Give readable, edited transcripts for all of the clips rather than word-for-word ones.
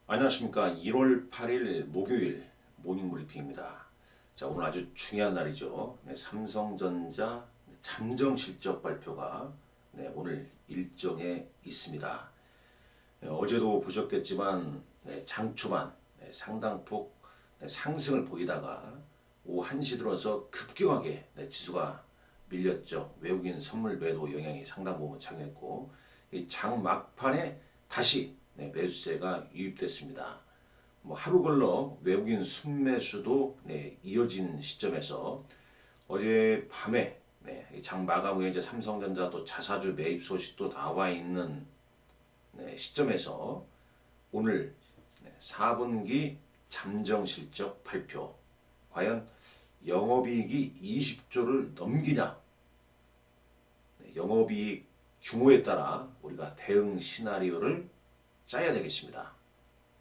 안녕하십니까. 1월 8일 목요일 모닝 브리핑입니다. 자, 오늘 아주 중요한 날이죠. 네, 삼성전자 잠정 실적 발표가 오늘 일정에 있습니다. 어제도 보셨겠지만 장 초반 상당폭 상승을 보이다가 오후 1시 들어서 급격하게 지수가 밀렸죠. 외국인 선물 매도 영향이 상당 부분 작용했고 이 장 막판에 다시 매수세가 유입됐습니다. 뭐 하루 걸러 외국인 순매수도 이어진 시점에서 어제 밤에 장 마감 후에 이제 삼성전자 또 자사주 매입 소식도 나와 있는 시점에서 오늘 4분기 잠정 실적 발표, 과연 영업이익이 20조를 넘기냐, 영업이익 규모에 따라 우리가 대응 시나리오를 짜야 되겠습니다.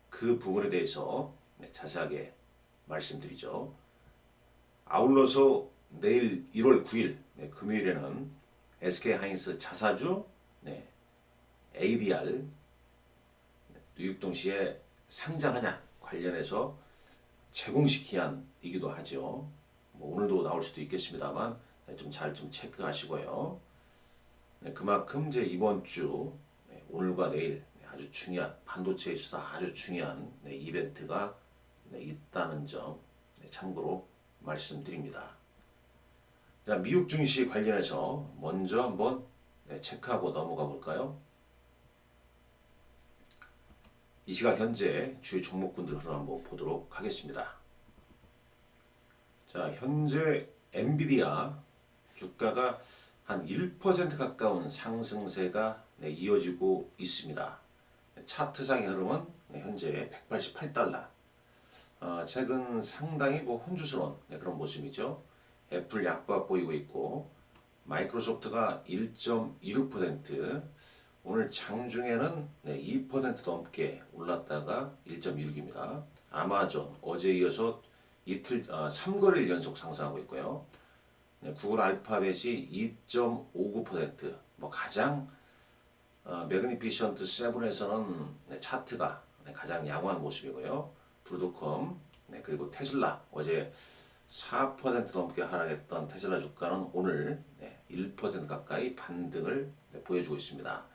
그 부분에 대해서 자세하게 말씀드리죠. 아울러서 내일 1월 9일 금요일에는 SK하이닉스 자사주 ADR 뉴욕동시에 상장하냐 관련해서 재공식 기한이기도 하죠. 뭐 오늘도 나올 수도 있겠습니다만 좀 잘 좀 체크하시고요. 그만큼 이제 이번 주 오늘과 내일 아주 중요한 반도체에 있어서 아주 중요한 이벤트가 있다는 점 참고로 말씀드립니다. 자, 미국 증시 관련해서 먼저 한번 체크하고 넘어가 볼까요? 이 시각 현재 주요 종목군들 흐름 한번 보도록 하겠습니다. 자, 현재 엔비디아 주가가 한 1% 가까운 상승세가 이어지고 있습니다. 차트상의 흐름은 현재 188달러. 최근 상당히 혼주스러운 그런 모습이죠. 애플 약보합 보이고 있고 마이크로소프트가 1.26%, 오늘 장중에는 2% 넘게 올랐다가 1.16입니다. 아마존 어제 이어서 이틀 3거래일 연속 상승하고 있고요. 구글 알파벳이 2.59%, 가장 매그니피션트 7에서는 차트가 가장 양호한 모습이고요. 브루드컴 그리고 테슬라 어제 4% 넘게 하락했던 테슬라 주가는 오늘 1% 가까이 반등을 보여주고 있습니다.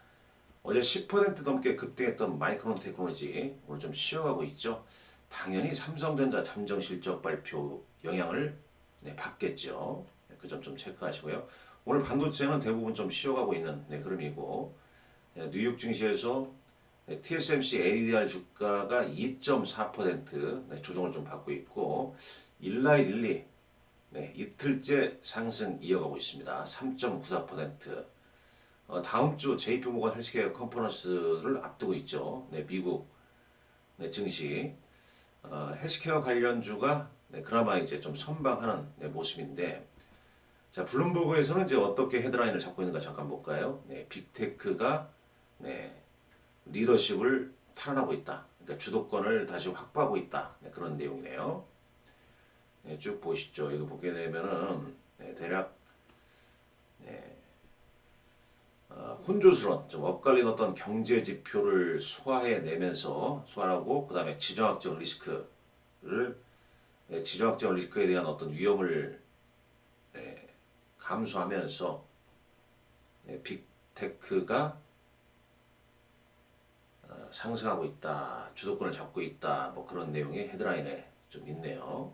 어제 10% 넘게 급등했던 마이크론 테크놀로지 오늘 좀 쉬어가고 있죠. 당연히 삼성전자 잠정 실적 발표 영향을 받겠죠. 그 점 좀 체크하시고요. 오늘 반도체는 대부분 좀 쉬어가고 있는 흐름이고 뉴욕 증시에서 TSMC ADR 주가가 2.4% 조정을 좀 받고 있고 일라일리 이틀째 상승 이어가고 있습니다. 3.94%. 다음 주 JP모건 헬스케어 컨퍼런스를 앞두고 있죠. 미국 증시 헬스케어 관련주가 그나마 이제 좀 선방하는 모습인데, 자, 블룸버그에서는 이제 어떻게 헤드라인을 잡고 있는가 잠깐 볼까요? 빅테크가 리더십을 탈환하고 있다. 그러니까 주도권을 다시 확보하고 있다. 그런 내용이네요. 쭉 보시죠. 여기 보게 되면은 대략 혼조스러운 좀 엇갈린 어떤 경제 지표를 소화해내면서 소화하고 그 다음에 지정학적 리스크에 대한 어떤 위험을 감수하면서 빅테크가 상승하고 있다, 주도권을 잡고 있다, 그런 내용이 헤드라인에 좀 있네요.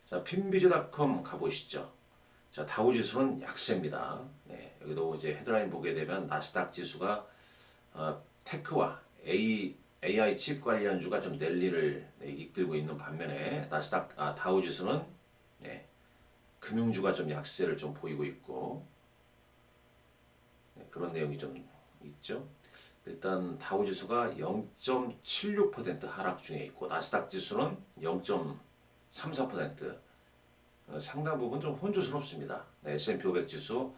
자, 핀비즈닷컴 가보시죠. 자, 다우지수는 약세입니다. 여기도 이제 헤드라인 보게 되면 나스닥 지수가 테크와 AI 칩 관련주가 좀 랠리를 이끌고 있는 반면에 다우지수는 금융주가 좀 약세를 좀 보이고 있고 그런 내용이 좀 있죠. 일단 다우지수가 0.76% 하락 중에 있고 나스닥 지수는 0.34%, 상당 부분 좀 혼조스럽습니다. S&P 500 지수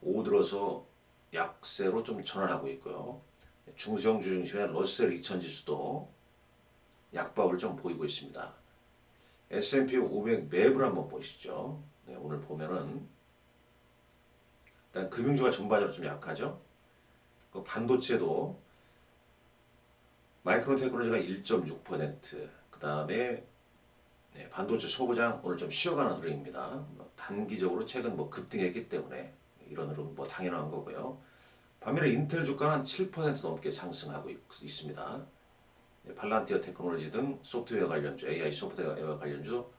오후 들어서 약세로 좀 전환하고 있고요. 중소형주 중심의 러셀 2000 지수도 약밥을 좀 보이고 있습니다. S&P 500 맵을 한번 보시죠. 오늘 보면은 일단 금융주가 전반적으로 좀 약하죠. 그 반도체도 마이크론 테크놀로지가 1.6%, 그 다음에 반도체 소부장 오늘 좀 쉬어가는 흐름입니다. 단기적으로 최근 급등했기 때문에 이런 흐름 당연한 거고요. 반면에 인텔 주가는 7% 넘게 상승하고 있습니다. 팔란티어 테크놀로지 등 소프트웨어 관련주, AI 소프트웨어 관련주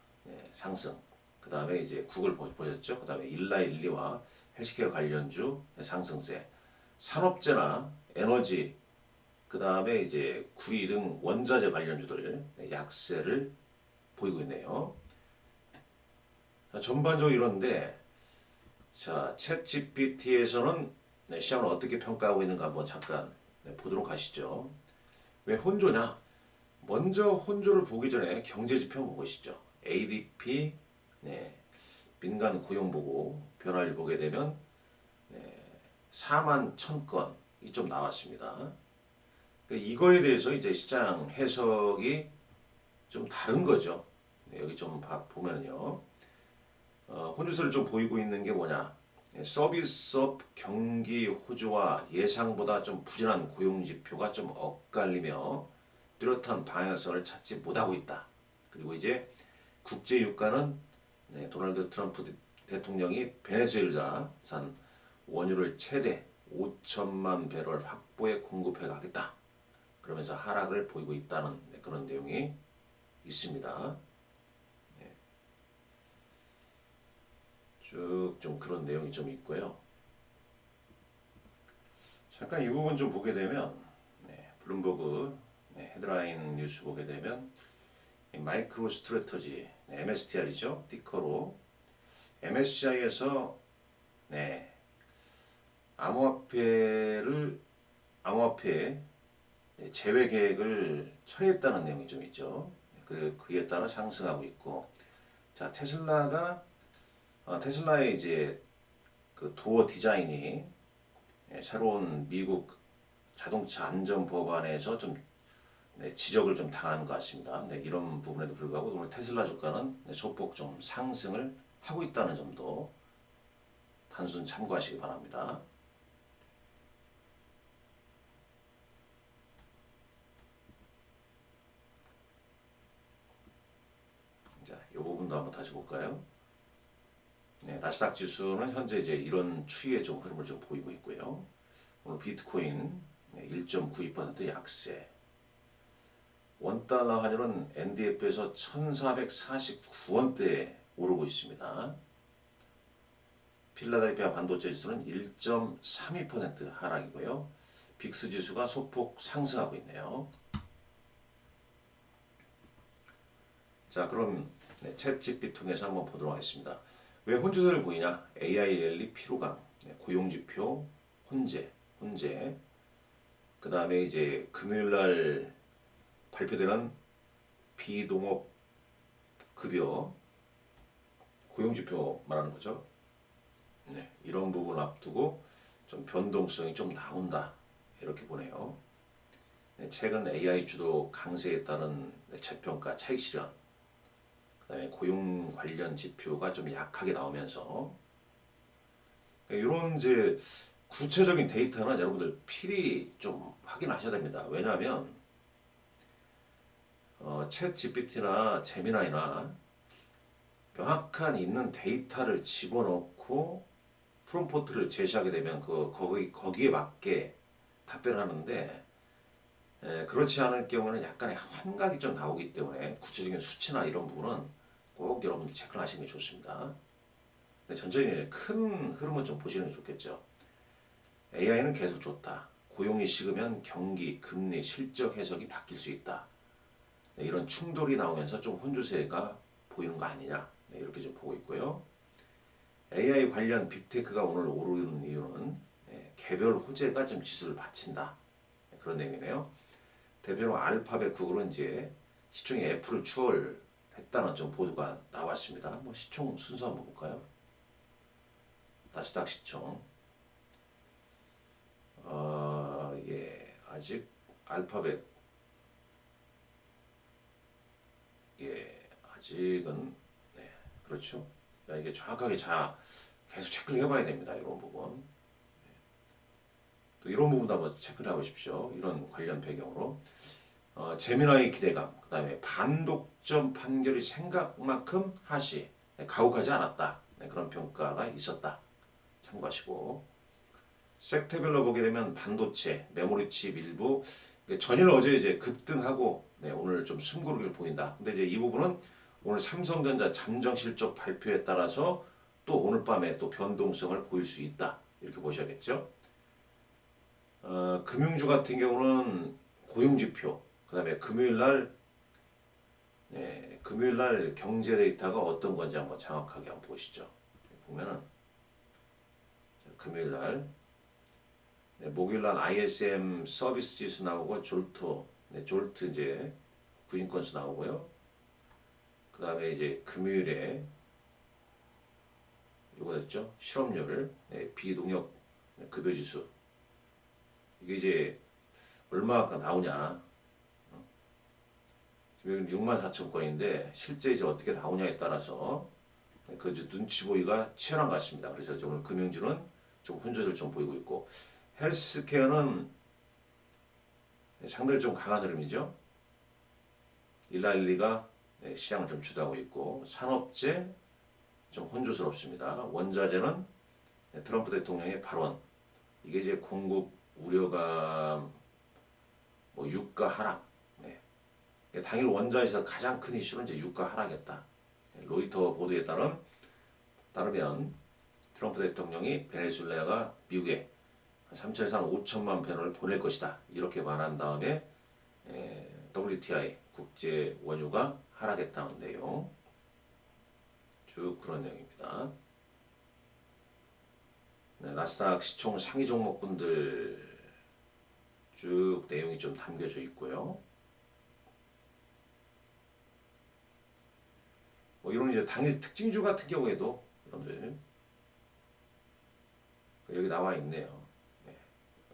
상승. 그 다음에 이제 구글 보셨죠? 그 다음에 일라일리와 헬스케어 관련주 상승세. 산업재나 에너지, 그 다음에 이제 구리 등 원자재 관련주들 약세를 보이고 있네요. 자, 전반적으로 이런데, 자, 챗 GPT에서는 시장을 어떻게 평가하고 있는가 한번 잠깐 보도록 하시죠. 왜 혼조냐? 먼저 혼조를 보기 전에 경제 지표 보시죠. ADP, 민간 고용 보고 변화를 보게 되면 4만 1,000건 좀 나왔습니다. 그러니까 이거에 대해서 이제 시장 해석이 좀 다른 거죠. 여기 좀 보면요. 혼조세를 좀 보이고 있는 게 뭐냐? 서비스업 경기 호조와 예상보다 좀 부진한 고용 지표가 좀 엇갈리며 뚜렷한 방향성을 찾지 못하고 있다. 그리고 이제 국제 유가는 도널드 트럼프 대통령이 베네수엘라산 원유를 최대 5천만 배럴 확보에 공급해 가겠다. 그러면서 하락을 보이고 있다는 그런 내용이 있습니다. 쭉 좀 그런 내용이 좀 있고요. 잠깐 이 부분 좀 보게 되면 블룸버그 헤드라인 뉴스 보게 되면 마이크로 스트래터지 MSTR이죠. 티커로 MSCI에서 암호화폐 제외 계획을 처리했다는 내용이 좀 있죠. 그에 따라 상승하고 있고, 자 테슬라의 이제 그 도어 디자인이 새로운 미국 자동차 안전 법안에서 좀 지적을 좀 당하는 것 같습니다. 이런 부분에도 불구하고 오늘 테슬라 주가는 소폭 좀 상승을 하고 있다는 점도 단순 참고하시기 바랍니다. 자, 이 부분도 한번 다시 볼까요? 나스닥 지수는 현재 이제 이런 추이의 좀 흐름을 좀 보이고 있고요. 오늘 비트코인 1.92% 약세. 원달러 환율은 NDF에서 1,449원대에 오르고 있습니다. 필라델피아 반도체 지수는 1.32% 하락이고요. 빅스 지수가 소폭 상승하고 있네요. 자, 그럼 챗 GPT 통해서 한번 보도록 하겠습니다. 왜 혼조세를 보이냐? AI 랠리 피로감, 고용지표, 혼재. 그 다음에 이제 금요일날 발표되는 비농업 급여 고용지표 말하는 거죠. 이런 부분 앞두고 좀 변동성이 좀 나온다. 이렇게 보네요. 최근 AI 주도 강세에 따른 재평가 차익 실현, 그다음에 고용 관련 지표가 좀 약하게 나오면서 이런 이제 구체적인 데이터는 여러분들 필히 좀 확인하셔야 됩니다. 왜냐하면 챗 GPT나 제미나이나 명확한 있는 데이터를 집어넣고 프롬프트를 제시하게 되면 거기에 맞게 답변을 하는데 그렇지 않을 경우는 약간의 환각이 좀 나오기 때문에 구체적인 수치나 이런 부분은 꼭 여러분들 체크를 하시는 게 좋습니다. 근데 전체적인 큰 흐름은 좀 보시는 게 좋겠죠. AI는 계속 좋다. 고용이 식으면 경기, 금리, 실적 해석이 바뀔 수 있다. 이런 충돌이 나오면서 좀 혼조세가 보이는 거 아니냐. 이렇게 좀 보고 있고요. AI 관련 빅테크가 오늘 오르는 이유는 개별 호재가 좀 지수를 받친다. 그런 내용이네요. 대표로 알파벳 구글은 이제 시총이 애플을 추월했다는 좀 보도가 나왔습니다. 시총 순서 한번 볼까요? 나스닥 시총. 아직 알파벳 아직은 그렇죠. 이게 정확하게 계속 체크를 해봐야 됩니다. 이런 부분. 또 이런 부분도 한번 체크를 해보십시오. 이런 관련 배경으로. 재미나의 기대감, 그 다음에 반독점 판결이 생각만큼 하시 가혹하지 않았다. 그런 평가가 있었다. 참고하시고 섹터별로 보게 되면 반도체, 메모리 칩 일부 전일 어제 이제 급등하고 오늘 좀 숨고르기를 보인다. 근데 이제 이 부분은 오늘 삼성전자 잠정 실적 발표에 따라서 또 오늘 밤에 또 변동성을 보일 수 있다. 이렇게 보셔야겠죠. 금융주 같은 경우는 고용지표, 그 다음에 금요일 날 경제 데이터가 어떤 건지 한번 정확하게 한번 보시죠. 보면은 금요일 날, 목요일 날 ISM 서비스 지수 나오고 졸트 이제 구인 건수 나오고요. 그 다음에 이제 금요일에 이거였죠. 실업률, 비농업 급여지수. 이게 이제 얼마가 나오냐. 지금 여기 64,000건인데 실제 이제 어떻게 나오냐에 따라서 그 눈치 보기가 치열한 것 같습니다. 그래서 오늘 금융주는 좀 혼조를 좀 보이고 있고 헬스케어는 상당히 좀 강한 흐름이죠. 일라일리가 시장을 좀 주도하고 있고 산업재 좀 혼조스럽습니다. 원자재는 트럼프 대통령의 발언 이게 이제 공급 우려감, 뭐 유가 하락. 당일 원자재에서 가장 큰 이슈는 이제 유가 하락이었다. 로이터 보도에 따르면 트럼프 대통령이 베네수엘라가 미국에 3천에서 5천만 배럴을 보낼 것이다. 이렇게 말한 다음에 WTI 국제 원유가 하락했다는 내용. 쭉 그런 내용입니다. 나스닥 시총 상위 종목군들 쭉 내용이 좀 담겨져 있고요. 뭐 이런 이제 당일 특징주 같은 경우에도 여러분들 여기 나와 있네요.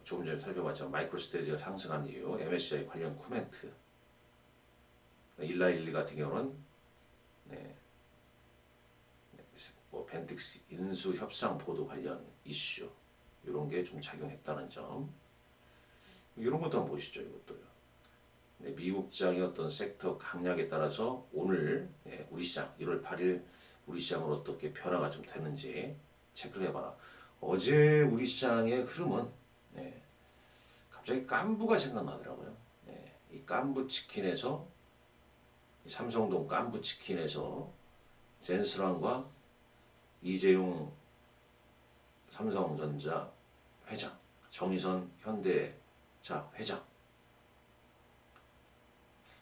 조금 전에 살펴봤지만 마이크로스테이지가 상승한 이유, MSCI 관련 코멘트, 일라일리 같은 경우는 뭐 벤틱스 인수 협상 보도 관련 이슈 이런 게 좀 작용했다는 점. 이런 것도 한번 보시죠. 이것도요. 미국장의 어떤 섹터 강약에 따라서 오늘 우리 시장 1월 8일 우리 시장으로 어떻게 변화가 좀 되는지 체크를 해봐라. 어제 우리 시장의 흐름은 갑자기 깐부가 생각나더라고요. 이 깐부 치킨에서 삼성동 깐부 치킨에서 젠스랑과 이재용 삼성전자 회장, 정의선 현대차 회장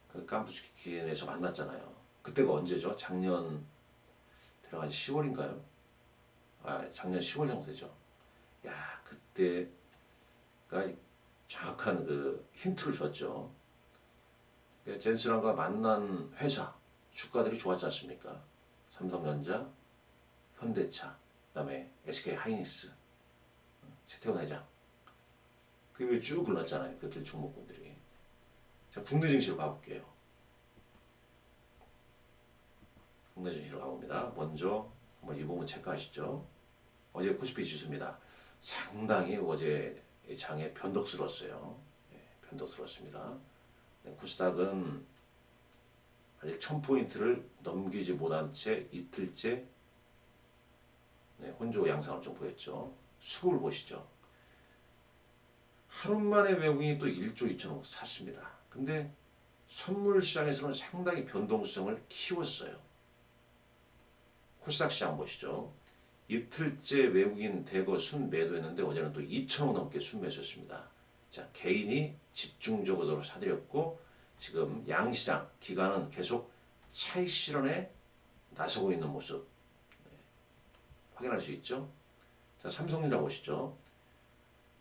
그 깐부 치킨에서 만났잖아요. 그때가 언제죠? 작년 대략 10월인가요? 작년 10월 정도 되죠. 야, 그때가 정확한 그 힌트를 줬죠. 젠스랑과 만난 회사 주가들이 좋았지 않습니까? 삼성전자, 현대차, 그다음에 SK 하이닉스, 최태원 회장. 그게 쭉 흘렀잖아요. 그들 종목군들이. 자, 국내 증시로 가볼게요. 국내 증시로 가봅니다. 먼저 한번 이 부분 체크하시죠. 어제 코스피 지수입니다. 상당히 어제 장에 변덕스러웠어요. 변덕스러웠습니다. 코스닥은 아직 1000포인트를 넘기지 못한 채 이틀째 혼조 양상을 좀 보였죠. 수급을 보시죠. 하루 만에 외국인이 또 1조 2천억 샀습니다. 근데 선물 시장에서는 상당히 변동성을 키웠어요. 코스닥 시장 보시죠. 이틀째 외국인 대거 순매도했는데 어제는 또 2천억 넘게 순매수했습니다. 자, 개인이 집중적으로 사들였고 지금 양시장 기관은 계속 차익 실현에 나서고 있는 모습 확인할 수 있죠. 자, 삼성전자 보시죠.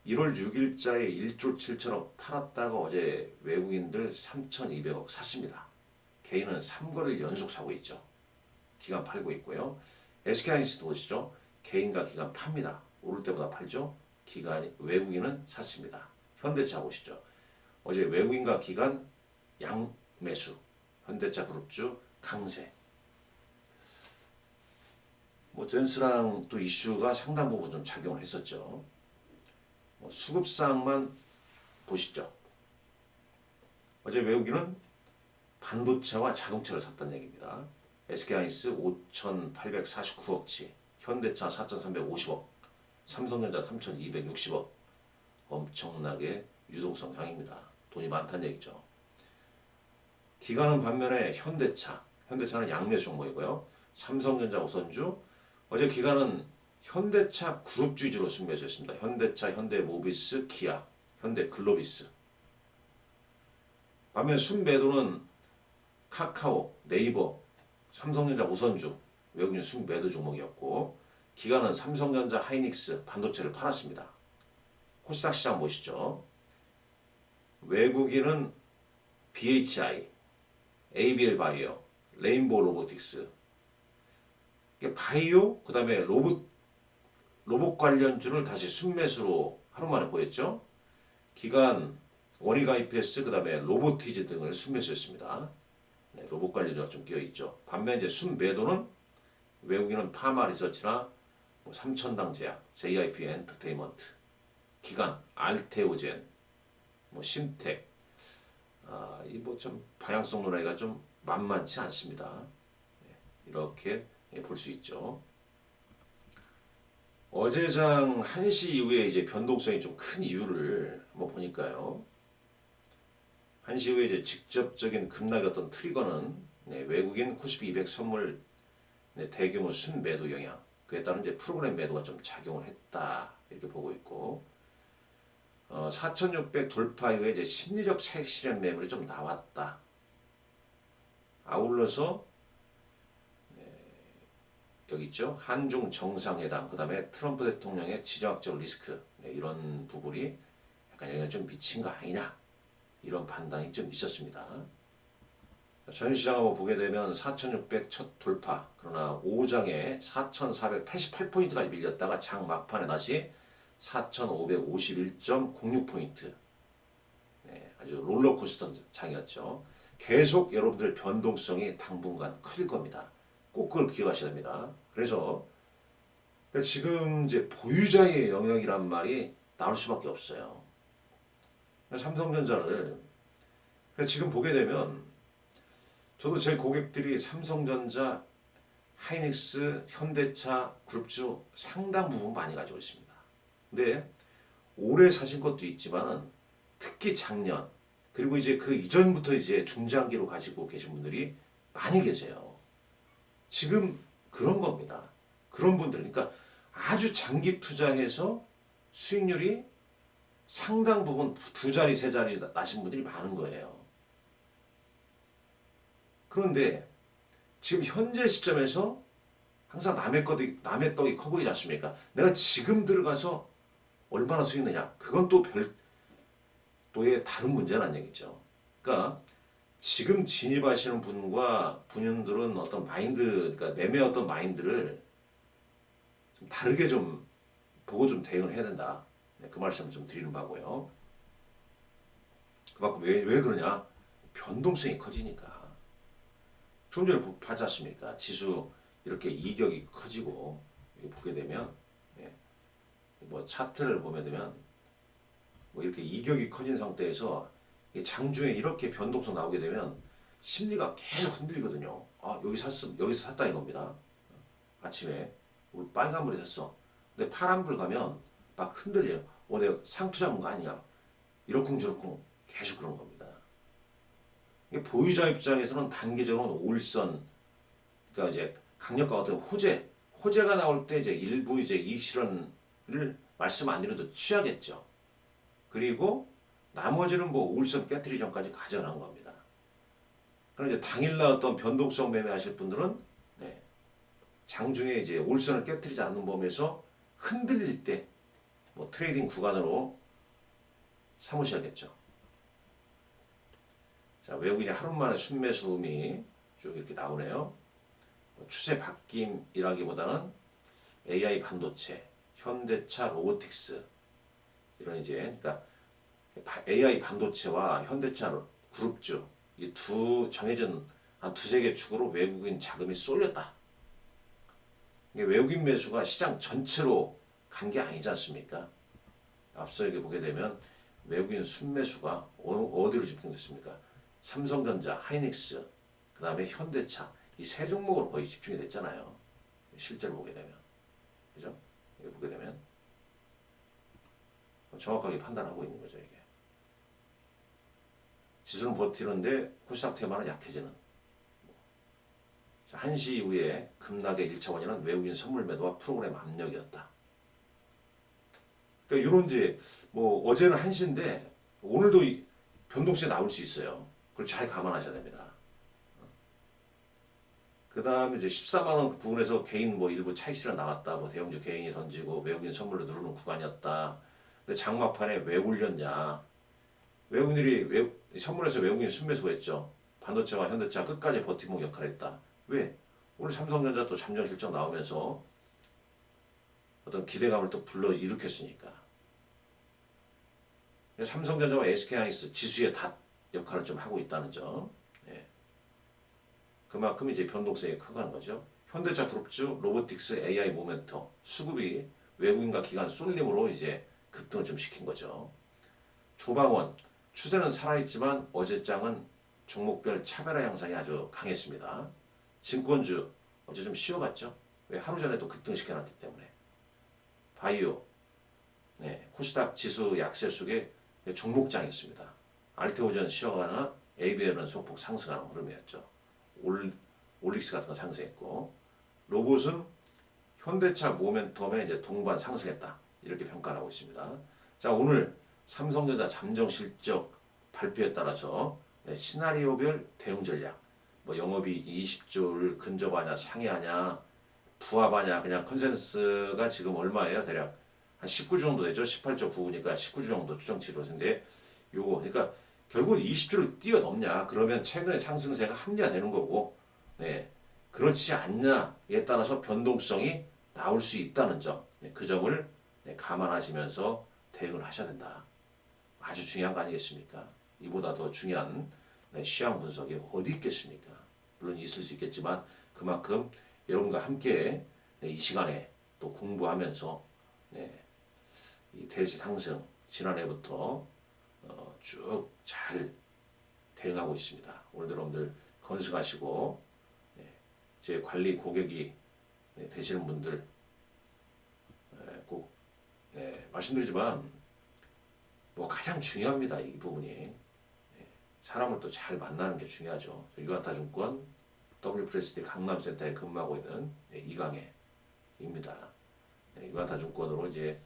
1월 6일자에 1조 7천억 팔았다가 어제 외국인들 3,200억 샀습니다. 개인은 3거래를 연속 사고 있죠. 기관 팔고 있고요. SK하이닉스도 보시죠. 개인과 기관 팝니다. 오를 때보다 팔죠. 외국인은 샀습니다. 현대차 보시죠. 어제 외국인과 기관 양매수, 현대차 그룹주 강세. 뭐 젠스랑 또 이슈가 상당 부분 좀 작용을 했었죠. 수급상만 보시죠. 어제 외국인은 반도체와 자동차를 샀다는 얘기입니다. SK하이닉스 5,849억치, 현대차 4,350억, 삼성전자 3,260억. 엄청나게 유동성 강입니다. 돈이 많다는 얘기죠. 기관은 반면에 현대차는 양매 종목이고요. 삼성전자 우선주, 어제 기관은 현대차 그룹 주주로 순매수했습니다. 현대차, 현대모비스, 기아, 현대글로비스. 반면 순매도는 카카오, 네이버, 삼성전자 우선주, 외국인 순매도 종목이었고, 기관은 삼성전자, 하이닉스, 반도체를 팔았습니다. 코스닥 시장 보시죠. 외국인은 BHI, ABL 바이오, 레인보우 로보틱스. 바이오, 그 다음에 로봇 관련주를 다시 순매수로 하루 만에 보였죠. 기관 원희가 EPS, 그 다음에 로보티즈 등을 순매수했습니다. 네, 로봇 관련주가 좀 끼어있죠. 반면 이제 순매도는 외국인은 파마 리서치나 삼천당 제약, JIP 엔터테인먼트, 기관 알테오젠, 심텍, 이 좀 방향성 논의가 좀 만만치 않습니다. 이렇게 볼 수 있죠. 어제장 1시 이후에 이제 변동성이 좀 큰 이유를 한번 보니까요. 1시 이후에 이제 직접적인 급락의 어떤 트리거는 외국인 코스피 200 선물 대규모 순매도 영향, 그에 따른 이제 프로그램 매도가 좀 작용을 했다 이렇게 보고 있고, 4,600 돌파 이후에 이제 심리적 차익 실현 매물이 좀 나왔다. 아울러서 여기 있죠. 한중 정상회담, 그 다음에 트럼프 대통령의 지정학적 리스크, 이런 부분이 약간 영향을 좀 미친 거 아니냐, 이런 판단이 좀 있었습니다. 전시장 한번 보게 되면 4,600 첫 돌파, 그러나 오후장에 4,488포인트까지 밀렸다가 장 막판에 다시 4,551.06포인트. 아주 롤러코스터 장이었죠. 계속 여러분들 변동성이 당분간 커질 겁니다. 꼭 그걸 기억하셔야 됩니다. 그래서 지금 이제 보유자의 영역이란 말이 나올 수밖에 없어요. 삼성전자를 지금 보게 되면, 저도 제 고객들이 삼성전자, 하이닉스, 현대차 그룹주 상당 부분 많이 가지고 있습니다. 근데 올해 사신 것도 있지만 특히 작년, 그리고 이제 그 이전부터 이제 중장기로 가지고 계신 분들이 많이 계세요. 지금 그런 겁니다. 그런 분들, 그러니까 아주 장기 투자해서 수익률이 상당 부분 두 자리, 세 자리 나신 분들이 많은 거예요. 그런데 지금 현재 시점에서 항상 남의 떡이 커 보이지 않습니까? 내가 지금 들어가서 얼마나 수익 내냐? 그건 또 별도의 다른 문제라는 얘기죠. 그러니까 지금 진입하시는 분들은 어떤 마인드, 그러니까 매매 어떤 마인드를 좀 다르게 좀 보고 좀 대응을 해야 된다. 그 말씀을 좀 드리는 바고요. 그만큼 왜 그러냐? 변동성이 커지니까. 좀 전에 봤지 않습니까? 지수 이렇게 이격이 커지고, 보게 되면, 차트를 보게 되면, 이렇게 이격이 커진 상태에서 장중에 이렇게 변동성 나오게 되면 심리가 계속 흔들리거든요. 여기서 샀다 이겁니다. 아침에 우리 빨간불에 샀어. 근데 파란불 가면 막 흔들려요. 내가 상투잡은 거 아니냐. 이러쿵저러쿵 계속 그런 겁니다. 보유자 입장에서는 단기적으로는 올선, 그러니까 이제 강력과 어떤 호재가 나올 때 이제 일부 이제 이익 실현을 말씀 안 드려도 취하겠죠. 그리고 나머지는 올선 깨트리기 전까지 가져가는 겁니다. 그럼 이제 당일날 어떤 변동성 매매하실 분들은 장중에 이제 올선을 깨트리지 않는 범위에서 흔들릴 때 트레이딩 구간으로 삼으셔야겠죠. 자, 외국인이 하루 만에 순매수음이 쭉 이렇게 나오네요. 추세 바뀜이라기보다는 AI 반도체, 현대차 로보틱스, 이런 이제, 그러니까 AI 반도체와 현대차 그룹주, 이 두 정해진 한 두세 개 축으로 외국인 자금이 쏠렸다. 외국인 매수가 시장 전체로 간 게 아니지 않습니까? 앞서 이렇게 보게 되면 외국인 순매수가 어디로 집중됐습니까? 삼성전자, 하이닉스, 그 다음에 현대차 이 세 종목으로 거의 집중이 됐잖아요. 실제로 보게 되면, 그죠? 이거 보게 되면 정확하게 판단하고 있는 거죠. 이게 지수는 버티는데 코스닥 테마는 약해지는. 자, 1시 이후에 급락의 1차 원인은 외국인 선물 매도와 프로그램 압력이었다. 그러니까 이런 이제 뭐 어제는 1시인데 오늘도 변동성이 나올 수 있어요. 그걸 잘 감안하셔야 됩니다. 그 다음에 이제 14만 원 부분에서 개인 뭐 일부 차익 실현 나왔다. 뭐 대형주 개인이 던지고 외국인 선물로 누르는 구간이었다. 근데 장막판에 왜 올렸냐? 외국인들이 선물에서 외국인 순매수가 했죠. 반도체와 현대차 끝까지 버팀목 역할을 했다. 왜? 오늘 삼성전자 또 잠정 실적 나오면서 어떤 기대감을 또 불러 일으켰으니까. 삼성전자와 SK하이닉스 지수의 닷 역할을 좀 하고 있다는 점. 예. 그만큼 이제 변동성이 크다는 거죠. 현대차 그룹주, 로보틱스, AI 모멘터, 수급이 외국인과 기관 쏠림으로 이제 급등을 좀 시킨 거죠. 조방원, 추세는 살아있지만 어제장은 종목별 차별화 양상이 아주 강했습니다. 증권주, 어제 좀 쉬어갔죠. 왜? 하루 전에 또 급등시켜놨기 때문에. 바이오, 네, 코스닥 지수 약세 속에 종목장이 있습니다. 알테오전 쉬어가나 ABL은 소폭 상승하는 흐름이었죠. 올릭스 같은 거 상승했고, 로봇은 현대차 모멘텀에 이제 동반 상승했다. 이렇게 평가를 하고 있습니다. 자, 오늘 삼성전자 잠정 실적 발표에 따라서 시나리오별 대응 전략, 뭐 영업이익이 20조를 근접하냐, 상회하냐, 부합하냐, 그냥 컨센서스가 지금 얼마예요? 대략 한 19주 정도 되죠. 18조 9니까 19주 정도 추정치로인데 요거 그러니까 결국 20주를 뛰어넘냐 그러면 최근의 상승세가 합리화되는 거고, 네, 그렇지 않냐에 따라서 변동성이 나올 수 있다는 점, 네, 그 점을 감안하시면서 대응을 하셔야 된다. 아주 중요한 거 아니겠습니까? 이보다 더 중요한 시황 분석이 어디 있겠습니까? 물론 있을 수 있겠지만 그만큼 여러분과 함께 이 시간에 또 공부하면서 이 대지 상승 지난해부터 쭉 잘 대응하고 있습니다. 오늘도 여러분들 건승하시고 제 관리 고객이 되시는 분들 꼭 말씀드리지만 뭐 가장 중요합니다. 이 부분이 사람을 또 잘 만나는 게 중요하죠. 유한타증권 W프레스티 강남센터에 근무하고 있는 이강혜입니다. 유한타증권으로 이제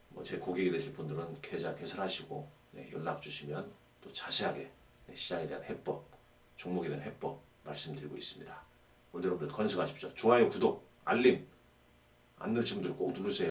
뭐 제 고객이 되실 분들은 계좌 개설하시고 연락 주시면 또 자세하게 시장에 대한 해법, 종목에 대한 해법 말씀드리고 있습니다. 오늘 여러분들 건승하십시오. 좋아요, 구독, 알림 안 누르신 분들 꼭 누르세요.